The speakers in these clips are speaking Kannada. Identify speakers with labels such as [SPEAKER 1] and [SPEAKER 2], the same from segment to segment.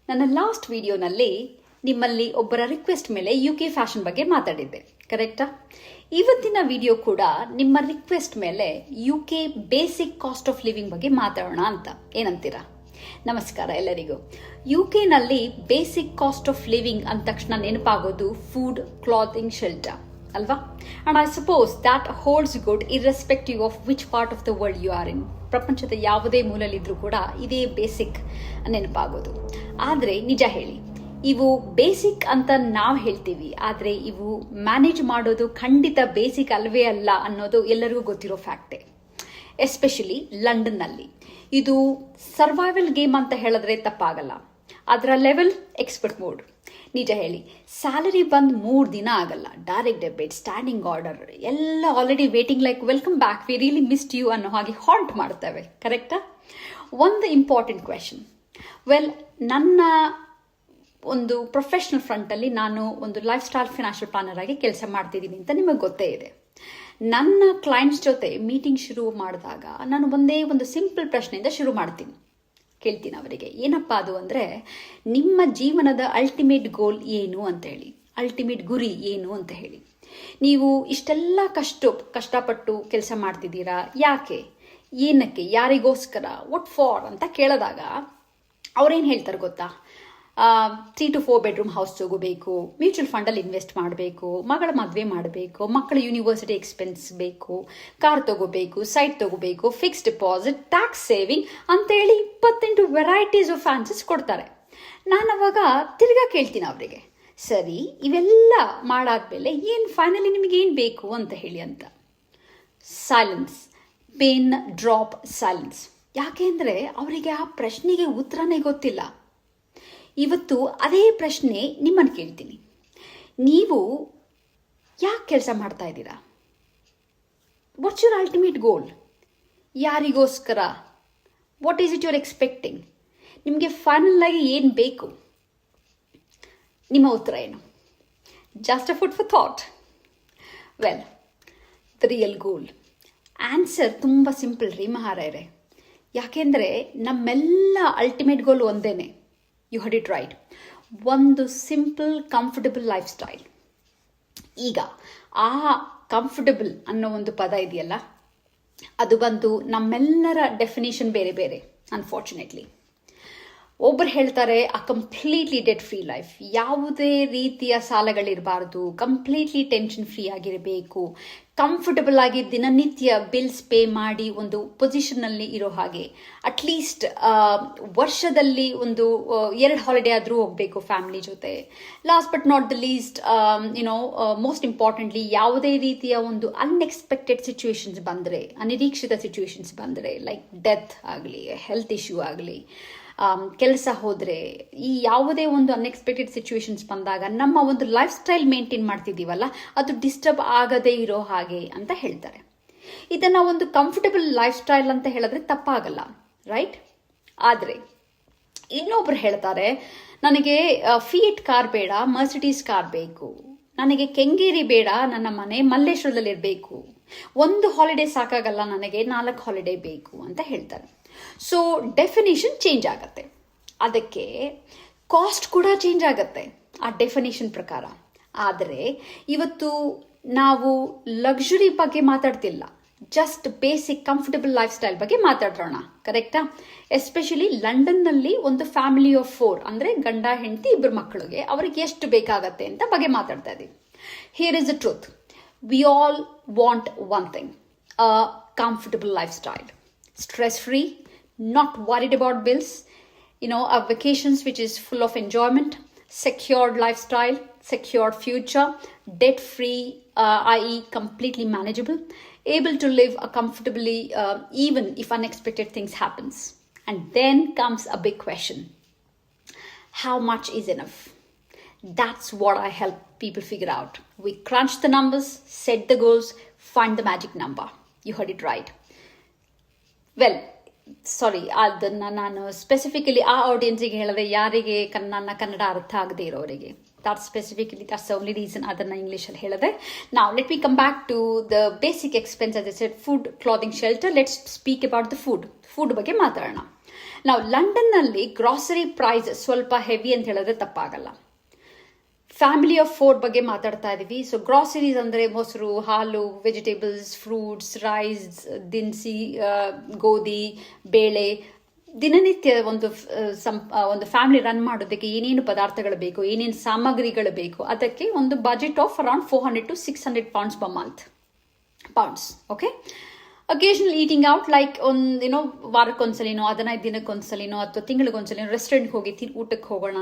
[SPEAKER 1] ನನ್ನ ಲಾಸ್ಟ್ ವಿಡಿಯೋನಲ್ಲಿ ನಿಮ್ಮಲ್ಲಿ ಒಬ್ಬರ ರಿಕ್ವೆಸ್ಟ್ ಮೇಲೆ UK ಫ್ಯಾಷನ್ ಬಗ್ಗೆ ಮಾತಾಡಿದ್ದೆ, ಕರೆಕ್ಟಾ? ಇವತ್ತಿನ ವಿಡಿಯೋ ಕೂಡ ನಿಮ್ಮ ರಿಕ್ವೆಸ್ಟ್ ಮೇಲೆ UK basic cost of living ಬಗ್ಗೆ ಮಾತಾಡೋಣ ಅಂತ. ಏನಂತೀರಾ? ನಮಸ್ಕಾರ ಎಲ್ಲರಿಗೂ. UKನಲ್ಲಿ ಬೇಸಿಕ್ ಕಾಸ್ಟ್ ಆಫ್ ಲಿವಿಂಗ್ ಅಂದ ತಕ್ಷಣ ನೆನಪಾಗೋದು ಫುಡ್, ಕ್ಲಾತಿಂಗ್, ಶೆಲ್ಟರ್ ಅಲ್ವಾ? And I suppose that holds good irrespective of which part of the world you are in. ಪ್ರಪಂಚದ ಯಾವುದೇ ಮೂಲಲ್ಲಿದ್ರೂ ಕೂಡ ಇದೇ ಬೇಸಿಕ್ ನೆನಪಾಗೋದು. ಆದರೆ ನಿಜ ಹೇಳಿ, ಇವು ಬೇಸಿಕ್ ಅಂತ ನಾವು ಹೇಳ್ತೀವಿ, ಆದರೆ ಇವು ಮ್ಯಾನೇಜ್ ಮಾಡೋದು ಖಂಡಿತ ಬೇಸಿಕ್ ಅಲ್ವೇ ಅಲ್ಲ ಅನ್ನೋದು ಎಲ್ಲರಿಗೂ ಗೊತ್ತಿರೋ ಫ್ಯಾಕ್ಟೇ. ಎಸ್ಪೆಷಲಿ ಲಂಡನ್ನಲ್ಲಿ ಇದು ಸರ್ವೈವಲ್ ಗೇಮ್ ಅಂತ ಹೇಳಿದ್ರೆ ತಪ್ಪಾಗಲ್ಲ. ಅದರ ಲೆವೆಲ್ ಎಕ್ಸ್ಪರ್ಟ್ ಮೋಡ್. ನಿಜ ಹೇಳಿ, ಸ್ಯಾಲರಿ ಬಂದು 3 ದಿನ ಆಗಲ್ಲ, ಡೈರೆಕ್ಟ್ ಡೆಬಿಟ್, ಸ್ಟ್ಯಾಂಡಿಂಗ್ ಆರ್ಡರ್ ಎಲ್ಲ already waiting like welcome back, we really missed you ಅನ್ನೋ ಹಾಗೆ ಹಾಂಟ್ ಮಾಡ್ತವೆ, ಕರೆಕ್ಟಾ? ಒಂದು ಇಂಪಾರ್ಟೆಂಟ್ ಕ್ವೆಶನ್. ನನ್ನ ಒಂದು ಪ್ರೊಫೆಷನಲ್ ಫ್ರಂಟಲ್ಲಿ ನಾನು ಒಂದು ಲೈಫ್ ಸ್ಟೈಲ್ ಫಿನಾನ್ಷಿಯಲ್ ಪ್ಲಾನರ್ ಆಗಿ ಕೆಲಸ ಮಾಡ್ತಿದ್ದೀನಿ ಅಂತ ನಿಮಗೆ ಗೊತ್ತೇ ಇದೆ. ನನ್ನ ಕ್ಲೈಂಟ್ಸ್ ಜೊತೆ ಮೀಟಿಂಗ್ ಶುರು ಮಾಡಿದಾಗ ನಾನು ಒಂದೇ ಒಂದು ಸಿಂಪಲ್ ಪ್ರಶ್ನೆಯಿಂದ ಶುರು ಮಾಡ್ತೀನಿ. ಕೇಳ್ತೀನಿ ಅವರಿಗೆ, ಏನಪ್ಪ ಅದು ಅಂದರೆ, ನಿಮ್ಮ ಜೀವನದ ಅಲ್ಟಿಮೇಟ್ ಗೋಲ್ ಏನು ಅಂತ ಹೇಳಿ, ಅಲ್ಟಿಮೇಟ್ ಗುರಿ ಏನು ಅಂತ ಹೇಳಿ. ನೀವು ಇಷ್ಟೆಲ್ಲ ಕಷ್ಟಪಟ್ಟು ಕೆಲಸ ಮಾಡ್ತಿದ್ದೀರಾ, ಯಾಕೆ, ಏನಕ್ಕೆ, ಯಾರಿಗೋಸ್ಕರ, ವಾಟ್ ಫಾರ್ ಅಂತ ಕೇಳಿದಾಗ ಅವ್ರೇನು ಹೇಳ್ತಾರೆ ಗೊತ್ತಾ? 3 to 4 bedroom ಹೌಸ್ ತಗೋಬೇಕು, ಮ್ಯೂಚುವಲ್ ಫಂಡಲ್ಲಿ ಇನ್ವೆಸ್ಟ್ ಮಾಡಬೇಕು, ಮಗಳ ಮದುವೆ ಮಾಡಬೇಕು, ಮಕ್ಕಳ ಯೂನಿವರ್ಸಿಟಿ ಎಕ್ಸ್ಪೆನ್ಸ್ ಬೇಕು, ಕಾರ್ ತಗೋಬೇಕು, ಸೈಟ್ ತಗೋಬೇಕು, ಫಿಕ್ಸ್ ಡಿಪಾಸಿಟ್, ಟ್ಯಾಕ್ಸ್ ಸೇವಿಂಗ್ ಅಂತೇಳಿ 28 ವೆರೈಟೀಸ್ ಆಫ್ ಆನ್ಸರ್ಸ್ ಕೊಡ್ತಾರೆ. ನಾನು ಅವಾಗ ತಿರ್ಗಾ ಕೇಳ್ತೀನಿ ಅವರಿಗೆ, ಸರಿ ಇವೆಲ್ಲ ಮಾಡಾದ್ಮೇಲೆ ಏನು ಫೈನಲಿ ನಿಮಗೆ ಏನು ಬೇಕು ಅಂತ ಹೇಳಿ ಅಂತ. Silence, pain drop silence. ಯಾಕೆ ಅಂದರೆ ಅವರಿಗೆ ಆ ಪ್ರಶ್ನೆಗೆ ಉತ್ತರನೇ ಗೊತ್ತಿಲ್ಲ. ಇವತ್ತು ಅದೇ ಪ್ರಶ್ನೆ ನಿಮ್ಮನ್ನು ಕೇಳ್ತೀನಿ. ನೀವು ಯಾಕೆ ಕೆಲಸ ಮಾಡ್ತಾ ಇದ್ದೀರಾ? What's your ultimate goal? ಯಾರಿಗೋಸ್ಕರ? What is it you're expecting? ನಿಮಗೆ ಫೈನಲ್ ಆಗಿ ಏನು ಬೇಕು? ನಿಮ್ಮ ಉತ್ತರ ಏನು? Just a food for thought. The real goal answer ತುಂಬ ಸಿಂಪಲ್ ರೀ ಮಹಾರಾಯರೇ. ಯಾಕೆಂದರೆ ನಮ್ಮೆಲ್ಲ ಅಲ್ಟಿಮೇಟ್ ಗೋಲ್ ಒಂದೇನೆ. You heard it right. ಒಂದು ಸಿಂಪಲ್ ಕಂಫರ್ಟಬಲ್ ಲೈಫ್ ಸ್ಟೈಲ್. ಈಗ ಆ ಕಂಫರ್ಟಬಲ್ ಅನ್ನೋ ಒಂದು ಪದ ಇದೆಯಲ್ಲ, ಅದು ಬಂದು ನಮ್ಮೆಲ್ಲರ ಡೆಫಿನೇಷನ್ ಬೇರೆ ಬೇರೆ. ಅನ್ಫಾರ್ಚುನೇಟ್ಲಿ ಒಬ್ಬರು ಹೇಳ್ತಾರೆ a completely debt free life, ಯಾವುದೇ ರೀತಿಯ ಸಾಲಗಳಿರಬಾರ್ದು, ಕಂಪ್ಲೀಟ್ಲಿ ಟೆನ್ಷನ್ ಫ್ರೀ ಆಗಿರಬೇಕು, ಕಂಫರ್ಟಬಲ್ ಆಗಿ ದಿನನಿತ್ಯ ಬಿಲ್ಸ್ ಪೇ ಮಾಡಿ ಒಂದು ಪೊಸಿಷನ್ನಲ್ಲಿ ಇರೋ ಹಾಗೆ, ಅಟ್ಲೀಸ್ಟ್ ವರ್ಷದಲ್ಲಿ ಒಂದು 2 ಹಾಲಿಡೇ ಆದರೂ ಹೋಗಬೇಕು ಫ್ಯಾಮಿಲಿ ಜೊತೆ. Last but not the least, most importantly, ಯಾವುದೇ ರೀತಿಯ ಒಂದು ಅನ್ಎಕ್ಸ್ಪೆಕ್ಟೆಡ್ ಸಿಚುವೇಶನ್ಸ್ ಬಂದರೆ, ಅನಿರೀಕ್ಷಿತ ಸಿಚುವೇಶನ್ಸ್ ಬಂದರೆ, ಲೈಕ್ ಡೆತ್ ಆಗಲಿ, ಹೆಲ್ತ್ ಇಶ್ಯೂ ಆಗಲಿ, ಕೆಲಸ ಹೋದರೆ, ಈ ಯಾವುದೇ ಒಂದು ಅನ್ಎಕ್ಸ್ಪೆಕ್ಟೆಡ್ ಸಿಚುವೇಶನ್ಸ್ ಬಂದಾಗ ನಮ್ಮ ಒಂದು ಲೈಫ್ ಸ್ಟೈಲ್ ಮೇಂಟೈನ್ ಮಾಡ್ತಿದ್ದೀವಲ್ಲ, ಅದು ಡಿಸ್ಟರ್ಬ್ ಆಗದೇ ಇರೋ ಹಾಗೆ ಅಂತ ಹೇಳ್ತಾರೆ. ಇದನ್ನು ಒಂದು ಕಂಫರ್ಟಬಲ್ ಲೈಫ್ ಸ್ಟೈಲ್ ಅಂತ ಹೇಳಿದ್ರೆ ತಪ್ಪಾಗಲ್ಲ, ರೈಟ್? ಆದರೆ ಇನ್ನೊಬ್ರು ಹೇಳ್ತಾರೆ, ನನಗೆ ಫಿಯಟ್ ಕಾರ್ ಬೇಡ, ಮರ್ಸಿಡೀಸ್ ಕಾರ್ ಬೇಕು, ನನಗೆ ಕೆಂಗೇರಿ ಬೇಡ, ನನ್ನ ಮನೆ ಮಲ್ಲೇಶ್ವರದಲ್ಲಿ ಇರಬೇಕು, 1 ಹಾಲಿಡೇ ಸಾಕಾಗಲ್ಲ, ನನಗೆ 4 ಹಾಲಿಡೇ ಬೇಕು ಅಂತ ಹೇಳ್ತಾರೆ. ಸೊ ಡೆಫಿನೇಷನ್ ಚೇಂಜ್ ಆಗುತ್ತೆ, ಅದಕ್ಕೆ ಕಾಸ್ಟ್ ಕೂಡ ಚೇಂಜ್ ಆಗುತ್ತೆ ಆ ಡೆಫಿನೇಷನ್ ಪ್ರಕಾರ. ಆದರೆ ಇವತ್ತು ನಾವು ಲಕ್ಸುರಿ ಬಗ್ಗೆ ಮಾತಾಡ್ತಿಲ್ಲ, just basic comfortable lifestyle ಬಗ್ಗೆ ಮಾತಾಡೋಣ, ಕರೆಕ್ಟಾ? ಎಸ್ಪೆಷಲಿ ಲಂಡನ್ನಲ್ಲಿ ಒಂದು ಫ್ಯಾಮಿಲಿ ಆಫ್ 4 ಅಂದರೆ ಗಂಡ ಹೆಂಡತಿ 2 ಮಕ್ಕಳಿಗೆ ಅವ್ರಿಗೆ ಎಷ್ಟು ಬೇಕಾಗತ್ತೆ ಅಂತ ಬಗ್ಗೆ ಮಾತಾಡ್ತಾ ಇದ್ದೀವಿ. Here is the truth. We all want one thing, a comfortable life style, stress-free, not worried about bills, a vacations which is full of enjoyment, secured lifestyle, secured future, debt-free, i.e. completely manageable, able to live comfortably even if unexpected things happens. And then comes a big question. How much is enough? That's what I help people figure out. We crunch the numbers, set the goals, find the magic number. You heard it right. ಅದನ್ನು ನಾನು ಸ್ಪೆಸಿಫಿಕಲಿ ಆ ಆಡಿಯನ್ಸಿಗೆ ಹೇಳಿದೆ, ಯಾರಿಗೆ ನನ್ನ ಕನ್ನಡ ಅರ್ಥ ಆಗದೆ ಇರೋರಿಗೆ. that's the only reason ಅದನ್ನು ಇಂಗ್ಲೀಷಲ್ಲಿ ಹೇಳಿದೆ. Now let me come back to the basic expense. As I said, food, clothing, shelter. Let's speak about the food ಬಗ್ಗೆ ಮಾತಾಡೋಣ. ನಾವು ಲಂಡನ್ನಲ್ಲಿ ಗ್ರಾಸರಿ ಪ್ರೈಸ್ ಸ್ವಲ್ಪ ಹೆವಿ ಅಂತ ಹೇಳಿದ್ರೆ ತಪ್ಪಾಗಲ್ಲ. ಫ್ಯಾಮಿಲಿ ಆಫ್ 4 ಬಗ್ಗೆ ಮಾತಾಡ್ತಾ ಇದೀವಿ. ಸೊ ಗ್ರಾಸರೀಸ್ ಅಂದರೆ ಮೊಸರು, ಹಾಲು, ವೆಜಿಟೇಬಲ್ಸ್, ಫ್ರೂಟ್ಸ್, ರೈಸ್, ದಿನಸಿ, ಗೋಧಿ, ಬೇಳೆ, ದಿನನಿತ್ಯ ಒಂದು ಫ್ಯಾಮಿಲಿ ರನ್ ಮಾಡೋದಕ್ಕೆ ಏನೇನು ಪದಾರ್ಥಗಳು ಬೇಕು, ಏನೇನು ಸಾಮಗ್ರಿಗಳು ಬೇಕು, ಅದಕ್ಕೆ ಒಂದು budget of around 400 to 600 pounds per month. Okay. Occasional eating out like ವಾರಕ್ಕೊಂದ್ಸಲಿನೋ 15 ದಿನಕ್ಕೊಂದ್ಸಲಿನೋ ಅಥವಾ ತಿಂಗಳಿಗೊಂದ್ಸಲಿನೋ ರೆಸ್ಟೋರೆಂಟ್ಗೆ ಹೋಗಿ ಊಟಕ್ಕೆ ಹೋಗೋಣ,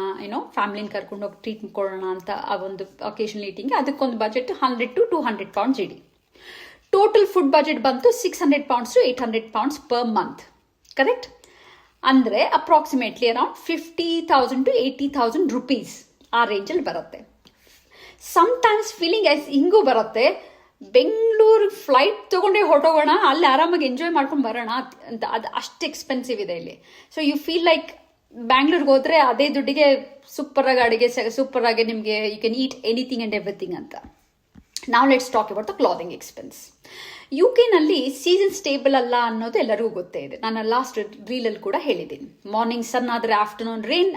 [SPEAKER 1] ಫ್ಯಾಮಿಲಿನ ಕರ್ಕೊಂಡು ಹೋಗಿ ಟ್ರೀಟ್ ಕೊಡೋಣ ಅಂತ ಆ ಒಂದು ಅಕೇಷನಲ್ ಈಟಿಂಗ್, ಅದಕ್ಕೊಂದು budget 100 to 200 pounds ED. Total food budget ಬಂತು 600 pounds to 800 pounds per month. Correct? ಅಂದರೆ ಅಪ್ರಾಕ್ಸಿಮೇಟ್ಲಿ ಅರೌಂಡ್ 50,000 to 80,000 rupees ಆ ರೇಂಜಲ್ಲಿ ಬರುತ್ತೆ. ಸಮ್ಟೈಮ್ಸ್ ಫೀಲಿಂಗ್ ಹಿಂಗೂ ಬರುತ್ತೆ, ಬೆಂಗಳೂರು ಫ್ಲೈಟ್ ತೊಗೊಂಡೇ ಹೊರಟೋಗೋಣ, ಅಲ್ಲಿ ಆರಾಮಾಗಿ ಎಂಜಾಯ್ ಮಾಡ್ಕೊಂಡು ಬರೋಣ ಅಂತ. ಅದು ಅಷ್ಟು ಎಕ್ಸ್ಪೆನ್ಸಿವ್ ಇದೆ ಇಲ್ಲಿ. ಸೊ ಯು ಫೀಲ್ ಲೈಕ್ ಬ್ಯಾಂಗ್ಳೂರ್ಗೆ ಹೋದರೆ ಅದೇ ದುಡ್ಡಿಗೆ ಸೂಪರಾಗಿ ಅಡುಗೆ, ಸೂಪರಾಗಿ ನಿಮಗೆ you can eat anything and everything ಅಂತ. ನಾವು let's talk about the clothing expense. UK-ನಲ್ಲಿ ಸೀಸನ್ ಸ್ಟೇಬಲ್ ಅಲ್ಲ ಅನ್ನೋದು ಎಲ್ಲರಿಗೂ ಗೊತ್ತೇ ಇದೆ. ನಾನು ಲಾಸ್ಟ್ ರೀಲಲ್ಲಿ ಕೂಡ ಹೇಳಿದ್ದೀನಿ. ಮಾರ್ನಿಂಗ್ ಸನ್ ಆದರೆ ಆಫ್ಟರ್ನೂನ್ ರೈನ್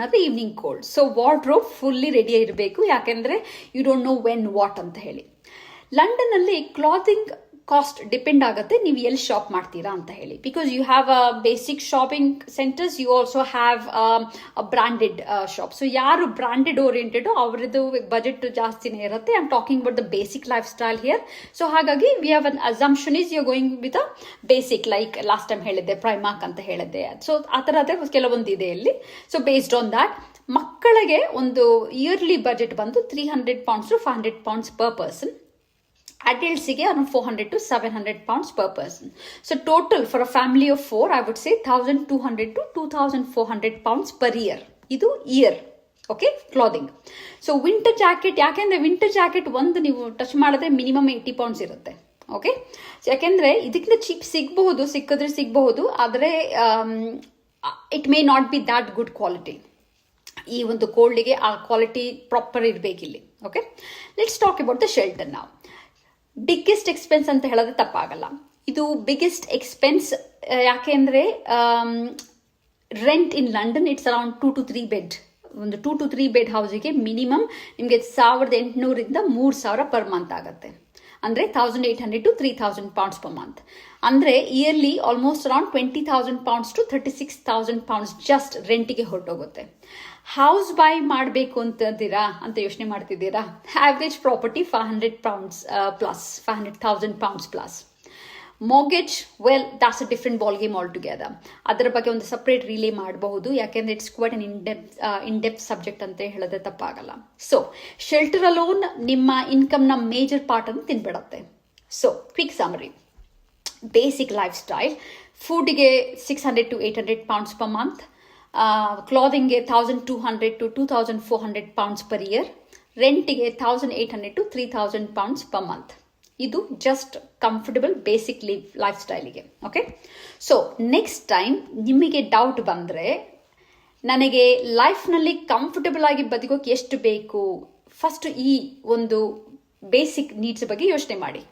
[SPEAKER 1] ಆದರೆ evening cold. So wardrobe fully ready ಇರಬೇಕು, ಯಾಕೆಂದರೆ you don't know when what ಅಂತ ಹೇಳಿ. ಲಂಡನ್ನಲ್ಲಿ ಕ್ಲಾತಿಂಗ್ ಕಾಸ್ಟ್ ಡಿಪೆಂಡ್ ಆಗುತ್ತೆ ನೀವು ಎಲ್ಲಿ ಶಾಪ್ ಮಾಡ್ತೀರಾ ಅಂತ ಹೇಳಿ. Because you have a basic shopping centers, you also have a branded shop. So ಯಾರು ಬ್ರಾಂಡೆಡ್ ಓರಿಯೆಂಟೆಡ್ ಅವರದ್ದು ಬಜೆಟ್ ಜಾಸ್ತಿನೇ ಇರುತ್ತೆ. I am talking about the basic lifestyle here. So ಹಾಗಾಗಿ we have an assumption is you going with a basic, like last time ಹೇಳಿದ್ದೆ ಪ್ರೈಮಾರ್ಕ್ ಅಂತ ಹೇಳಿದ್ದೆ. ಸೊ ಆ ಥರದೇ ಕೆಲವೊಂದು ಇದೆ ಇಲ್ಲಿ. ಸೊ ಬೇಸ್ಡ್ ಆನ್ ದ್ಯಾಟ್ ಮಕ್ಕಳಿಗೆ ಒಂದು ಇಯರ್ಲಿ ಬಜೆಟ್ ಬಂದು 300 pounds to 500 pounds per person. Adultsಗೆ around 400 to 700 pounds per person. So total for a family of 4, I would say 1,200 to 2,400 pounds per year. ಇದು year. Okay, clothing. So winter jacket, ಯಾಕೆಂದರೆ ವಿಂಟರ್ ಜಾಕೆಟ್ ಒಂದು ನೀವು ಟಚ್ ಮಾಡಿದ್ರೆ ಮಿನಿಮಮ್ 80 pounds ಇರುತ್ತೆ. ಓಕೆ, ಯಾಕೆಂದರೆ ಇದಕ್ಕಿಂತ ಚೀಪ್ ಸಿಗಬಹುದು, ಆದರೆ it may not be that good quality. ಈ ಒಂದು ಕೋಲ್ಡಿಗೆ ಆ ಕ್ವಾಲಿಟಿ ಪ್ರಾಪರ್ ಇರಬೇಕಿಲ್ಲಿ. Okay, let's talk about the shelter ನಾವು. ಬಿಗ್ಗೆಸ್ಟ್ ಎಕ್ಸ್ಪೆನ್ಸ್ ಅಂತ ಹೇಳೋದು ತಪ್ಪಾಗಲ್ಲ. ಇದು ಬಿಗ್ಗೆಸ್ಟ್ ಎಕ್ಸ್ಪೆನ್ಸ್ ಯಾಕೆ ಅಂದರೆ rent in London it's around 2 to 3 bed. ಒಂದು 2 to 3 ಬೆಡ್ ಹೌಸಿಗೆ ಮಿನಿಮಮ್ ನಿಮಗೆ 1,800 to 3,000 ಪರ್ ಮಂತ್ ಆಗುತ್ತೆ. ಅಂದರೆ 1,800 to 3,000 pounds per month. ಅಂದರೆ yearly almost around 20,000 pounds to 36,000 pounds just ರೆಂಟಿಗೆ ಹೊರಟೋಗುತ್ತೆ. ಹೌಸ್ ಬೈ ಮಾಡಬೇಕು ಅಂತ ಯೋಚನೆ ಮಾಡ್ತಿದ್ದೀರಾ? Average property 500 pounds plus, 500,000 pounds plus. Mortgage, well that's a different ball game altogether. ಅದರ ಬಗ್ಗೆ ಒಂದು ಸಪ್ರೇಟ್ ರಿಲೇ ಮಾಡಬಹುದು, ಯಾಕೆಂದರೆ it's quite an in depth subject ಅಂತ ಹೇಳಿದ್ರೆ ತಪ್ಪಾಗಲ್ಲ. ಸೊ ಶೆಲ್ಟರ್ ಅಲೋನ್ ನಿಮ್ಮ ಇನ್ಕಮ್ನ ಮೇಜರ್ ಪಾರ್ಟ್ ಅನ್ನು ತಿನ್ಬಿಡುತ್ತೆ. So quick summary: basic lifestyle, ಫುಡ್ಗೆ 600 to 800 pounds per month, ಕ್ಲಾದಿಂಗ್ಗೆ 1,200 to 2,400 pounds per year, ರೆಂಟಿಗೆ 1,800 to 3,000 pounds per month. ಇದು ಜಸ್ಟ್ ಕಂಫರ್ಟಬಲ್ ಬೇಸಿಕ್ ಲೈಫ್ ಸ್ಟೈಲಿಗೆ. ಓಕೆ, ಸೊ ನೆಕ್ಸ್ಟ್ ಟೈಮ್ ನಿಮಗೆ ಡೌಟ್ ಬಂದರೆ, ನನಗೆ ಲೈಫ್ನಲ್ಲಿ ಕಂಫರ್ಟಬಲ್ ಆಗಿ ಬದುಕೋಕೆ ಎಷ್ಟು ಬೇಕು, ಫಸ್ಟ್ ಈ ಒಂದು ಬೇಸಿಕ್ ನೀಡ್ಸ್ ಬಗ್ಗೆ ಯೋಚನೆ ಮಾಡಿ.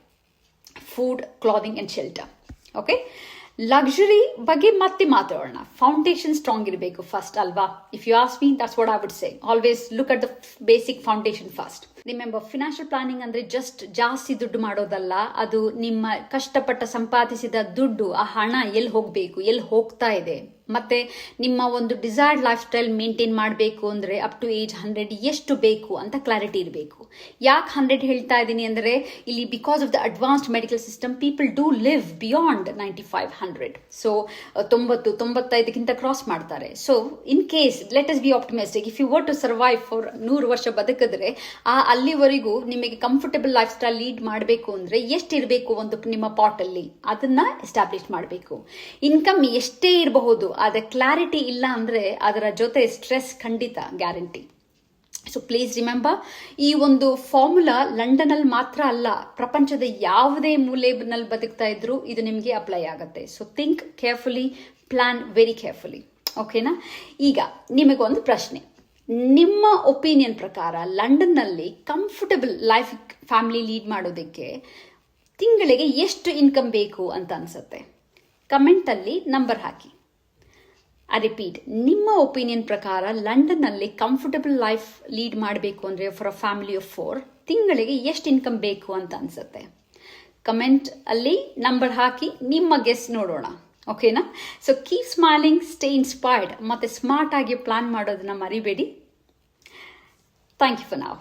[SPEAKER 1] Food, clothing and shelter. Okay, luxury ಬಗ್ಗೆ ಮತ್ತೆ ಮಾತಾಡೋಣ. ಫೌಂಡೇಶನ್ ಸ್ಟ್ರಾಂಗ್ ಇರಬೇಕು ಫಸ್ಟ್ ಅಲ್ವಾ? If you ask me, that's what I would say. Always look at the basic foundation first. Remember, financial planning ಅಂದರೆ ಜಸ್ಟ್ ಜಾಸ್ತಿ ದುಡ್ಡು ಮಾಡೋದಲ್ಲ, ಅದು ನಿಮ್ಮ ಕಷ್ಟಪಟ್ಟ ಸಂಪಾದಿಸಿದ ದುಡ್ಡು, ಆ ಹಣ ಎಲ್ಲಿ ಹೋಗಬೇಕು, ಎಲ್ಲಿ ಹೋಗ್ತಾ ಇದೆ, ಮತ್ತೆ ನಿಮ್ಮ ಒಂದು ಡಿಸೈರ್ಡ್ ಲೈಫ್ ಸ್ಟೈಲ್ ಮೇಂಟೈನ್ ಮಾಡಬೇಕು ಅಂದರೆ ಅಪ್ ಟು ಏಜ್ 100 ಎಷ್ಟು ಬೇಕು ಅಂತ ಕ್ಲಾರಿಟಿ ಇರಬೇಕು. ಯಾಕೆ 100 ಹೇಳ್ತಾ ಇದ್ದೀನಿ ಅಂದರೆ, ಇಲ್ಲಿ because of the advanced medical system people do live beyond 95-100. So 90-95 cross ಮಾಡ್ತಾರೆ. So in case let us be optimistic, if you were to survive for 100 ವರ್ಷ ಬದುಕಿದ್ರೆ, ಅಲ್ಲಿವರೆಗೂ ನಿಮಗೆ ಕಂಫರ್ಟಬಲ್ ಲೈಫ್ ಸ್ಟೈಲ್ ಲೀಡ್ ಮಾಡಬೇಕು ಅಂದರೆ ಎಷ್ಟಿರಬೇಕು ಒಂದು ನಿಮ್ಮ ಪಾಟಲ್ಲಿ, ಅದನ್ನ ಎಸ್ಟಾಬ್ಲಿಷ್ ಮಾಡಬೇಕು. ಇನ್ಕಮ್ ಎಷ್ಟೇ ಇರಬಹುದು, ಆದರೆ ಕ್ಲಾರಿಟಿ ಇಲ್ಲ ಅಂದರೆ ಅದರ ಜೊತೆ ಸ್ಟ್ರೆಸ್ ಖಂಡಿತ ಗ್ಯಾರಂಟಿ. ಸೊ ಪ್ಲೀಸ್ ರಿಮೆಂಬರ್, ಈ ಒಂದು ಫಾರ್ಮುಲಾ ಲಂಡನಲ್ಲಿ ಮಾತ್ರ ಅಲ್ಲ, ಪ್ರಪಂಚದ ಯಾವುದೇ ಮೂಲೆಯಲ್ಲಿ ಬದುಕ್ತಾ ಇದ್ರೂ ಇದು ನಿಮಗೆ ಅಪ್ಲೈ ಆಗುತ್ತೆ. So think carefully, plan very carefully. ಓಕೆನಾ? ಈಗ ನಿಮಗೊಂದು ಪ್ರಶ್ನೆ. ನಿಮ್ಮ ಒಪಿನಿಯನ್ ಪ್ರಕಾರ ಲಂಡನ್ನಲ್ಲಿ ಕಂಫರ್ಟಬಲ್ ಲೈಫ್ ಫ್ಯಾಮಿಲಿ ಲೀಡ್ ಮಾಡೋದಕ್ಕೆ ತಿಂಗಳಿಗೆ ಎಷ್ಟು ಇನ್ಕಮ್ ಬೇಕು ಅಂತ ಅನ್ಸುತ್ತೆ? ಕಮೆಂಟಲ್ಲಿ ನಂಬರ್ ಹಾಕಿ. ಐ ರಿಪೀಟ್, ನಿಮ್ಮ ಒಪಿನಿಯನ್ ಪ್ರಕಾರ ಲಂಡನ್ನಲ್ಲಿ ಕಂಫರ್ಟಬಲ್ ಲೈಫ್ ಲೀಡ್ ಮಾಡಬೇಕು ಅಂದರೆ ಫಾರ್ ಅ ಫ್ಯಾಮಿಲಿ ಆಫ್ 4 ತಿಂಗಳಿಗೆ ಎಷ್ಟು ಇನ್ಕಮ್ ಬೇಕು ಅಂತ ಅನ್ಸುತ್ತೆ? ಕಮೆಂಟ್ ಅಲ್ಲಿ ನಂಬರ್ ಹಾಕಿ ನಿಮ್ಮ ಗೆಸ್ ನೋಡೋಣ, ಓಕೆನಾ? So keep smiling, stay inspired, ಮತ್ತು ಸ್ಮಾರ್ಟ್ ಆಗಿ ಪ್ಲಾನ್ ಮಾಡೋದನ್ನ ಮರಿಬೇಡಿ. ಥ್ಯಾಂಕ್ ಯು ಫಾರ್ ನಾವ್.